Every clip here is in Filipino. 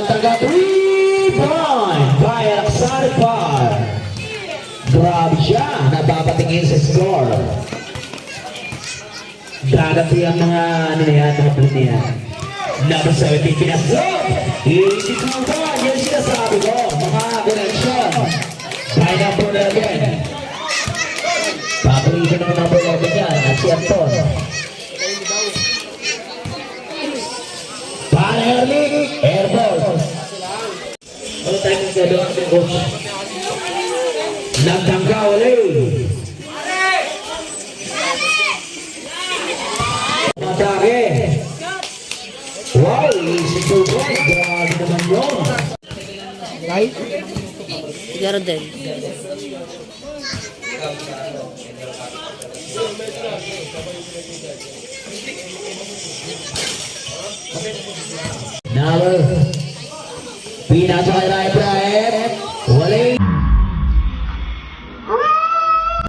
Taga 3 point by Roxanne Par. Grabe siya, napapatingin sa score. Gagati ang mga ano yan, mga blue niya. Number 17, pinasok. Easy to one, yan sinasabi ko. Mga connection. By number 11. Paborito ng number 11 yan, at si Anton. Para Erling, airball. Ano tayo kung gano'n ang coach? Nagtangka ulit. Matake. Wow, easy to one. Grabe naman yun. Right? Garden. Number. Pinasa kay Ibrahim. Wali.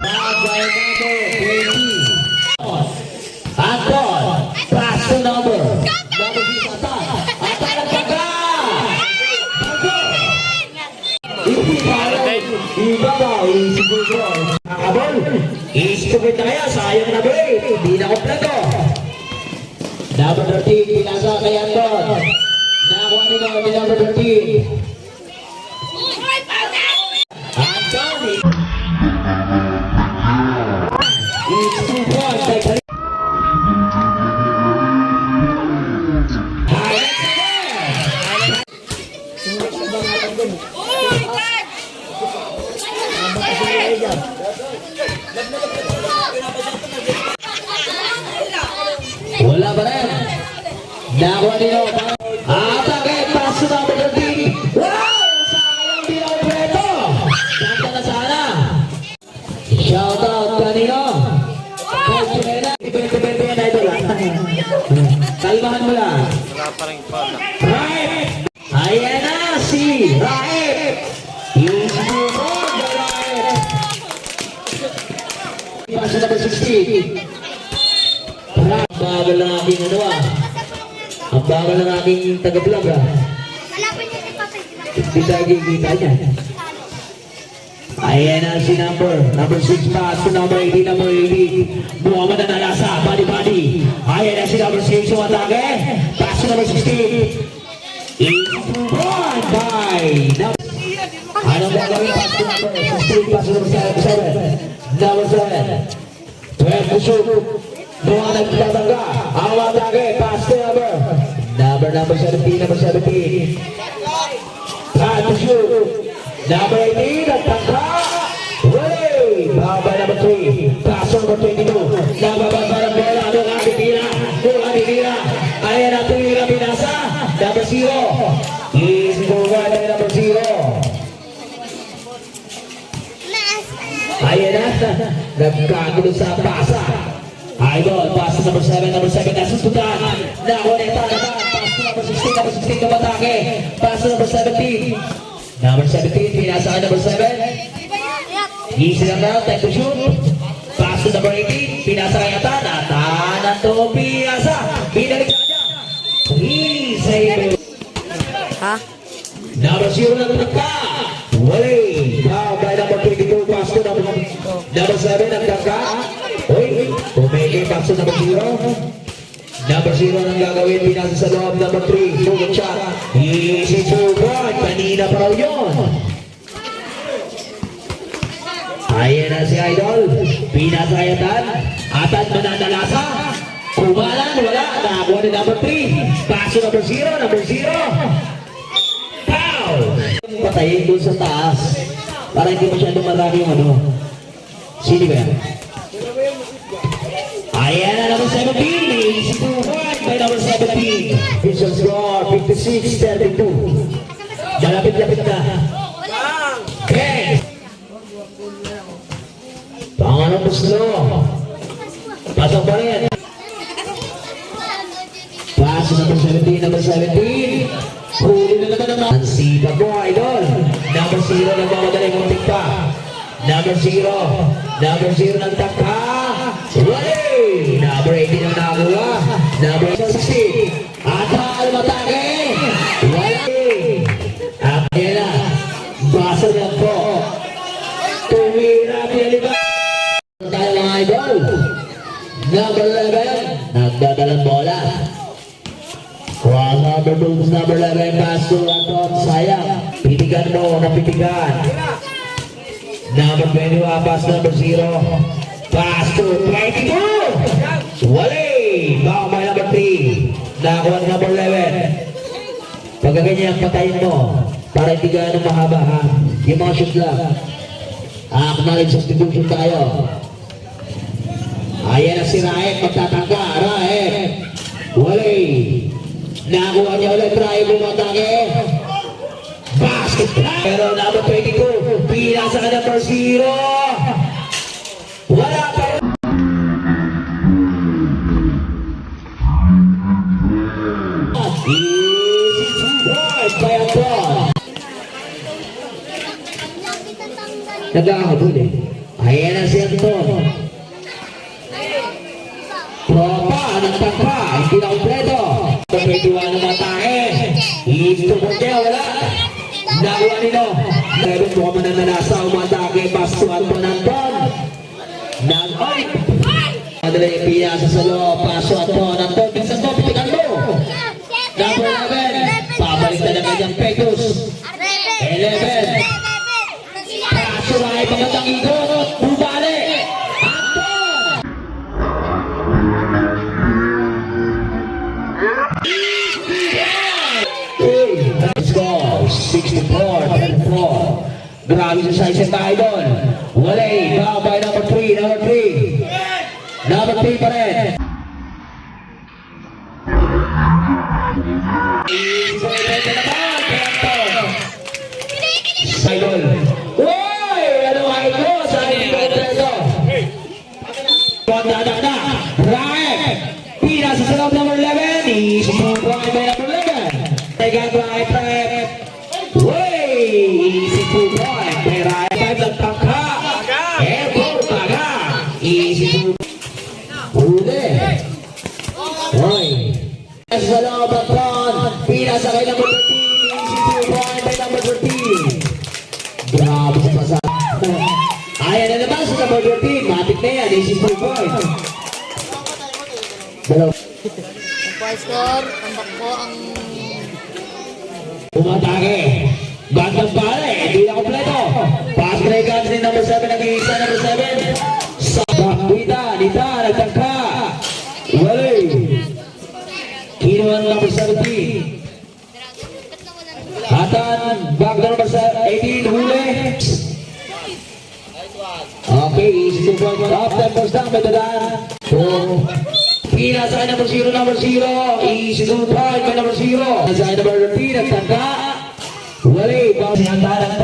Number 20. Anton. Pass to number. Number 6 atas. Atas ang taga. Ibabaw. Nakabol. Iskubit na kaya. Sayang na break. Hindi na kompleto. Number 13. Pinasa kay Anton. Nakuha nila kami number 13. Anthony. It's 2-1. Wala pa rin. Nakuha nila. Atake, pass na number 13. Wow! Sayang di na kompleto. Ganda na sana. Shout out kanino. Coach Mena. Depende yan, idol. Kalmahan mo lang. Right. Ayan na si Raif. Yung sumunod na Raif. Pass na number 16. Bagal lang aking ano ah. Ang bagal ng aking taga-vlog ah. Hindi tayo kikita niya. Ayan na si number 6 pass to number 18, number 18. Muhammad na nalasa, body. Ayan na si number 6 yung atake. Pass to number 16. It's 1 by number. Anong gagawin? Pass to number 16, pass to number 7. Number 7. 12 to shoot. Mga nagtatangga, ang atake, pass to number 17, number 17. Try to shoot. Number 18, nagtangga. Wait! Number 3, pass to number 22. Nabababa ng bola, doon ang titira. Ayan ang tira, binasa. Number 0. Easy to one, number 0. Ayan na, nagkagulo sa pasa. Idol, pass to number 7, nasusundan. Nakuneta naman, pass to number 16, kabatake. Pass to number 17. Number 17, pinasa ka number 7. Easy lang na, time to shoot. Pass to number 18, pinasa kay Atan. Atan to pinasa. Binalik sa kanya. Easy. Ha? Number 0 na nagka. Wali. By number 22, pass to number 7, nagka. Uy, pumili, pass to number 0. Number 0 nang gagawin, pinasa sa loob, number 3. Good shot. Easy to one. Kanina pa raw yun. Ayan na si Idol. Pinasa ayatan. Atan mananalasa. Kumalan, wala. Nakakuha ni number 3. Pass to number 0. Pow! Patayin doon sa taas. Para hindi masyadong marami yung ano. Sino ba yan? Ayan na number 17. Easy to one by number 17. Visual score 56-32. Malapit-lapit na. Okay. Panganong Buslo. Pasok pa rin. Pass number 17. Huli na naman naman. Ang sipa mo, Idol. Number 0 nagmamadaling muntik pa. Number 0 ng takha. Wali! Number 18 ang nakakuha. Number 16. Atal matake. Wali! Basa lang po. Tumira pinaliba. Tayo mga idol. Number 11. Nagdadalang bola. Cross number 2, number 11. Pass to Anton. Sayang. Pitigan mo. Napitigan. Number 21. Pass number 0. Pass to 22. Wali. Baka may number 3. Nakakuha ng number 11. Pagka ganyan, patayin mo. Para hindi ganun mahaba ha. Yung mga shoot lang. Acknowledge substitution tayo. Ayan na si Raek. Magtatangka. Raek. Wali. Nakakuha niya ulit. Raek bumatake. Basket. Pero number 22. Pinasa ka number 0. Wala pa rin. Nagkakabul eh. Ayan na si Anton. Tropa, nagtangka. Hindi na kompleto. Pwediwa ng matake. Ito po niya, wala. Nakuha nilo. Meron po kami na nalasa. Umatake. Pasto Anton Anton. Nag-oy. Madala yung pinasa sa loob. Paso Anton Anton. Pinsas mo, pitikan mo. Number 11. Pabalik na naman yung Pegus. 11. Suray pagkatang ikot, bubali, Anton! Let's go, 64-34. Grabe sa size tayo doon. Wali, babay number 3, number 3. Number 3 pa rin. Idol. Dadak na, Raek, pinasa sa loob number 11, isusubukan by number 11. Tegang Raek, isusubukan by Raek, nagtangka, airport, taga, isusubukan, huli, sa loob ng front, pinasa kay number 13, isusubukan by number 13. Grabe sa pasang. Ayan na naman sa number 13. Matik na yan. This is my boy. Dalaw. Ang point score, tambak po ang... Umatake. Gandang pare. Hindi na kompleto. Pass play guns ni number 7. Nag-iisa number 7. Sa Bakwita. Nita. Nagtangka. Wali. Kinuha ng number 17. Hatan. Back to number 18. Huli. Okay, easy to point. Off that first down, Medadaan. So, pinasa number 0, number 0. Easy to point by number 0. Nasa number 13, nagtangka. Wali, bawang handa ng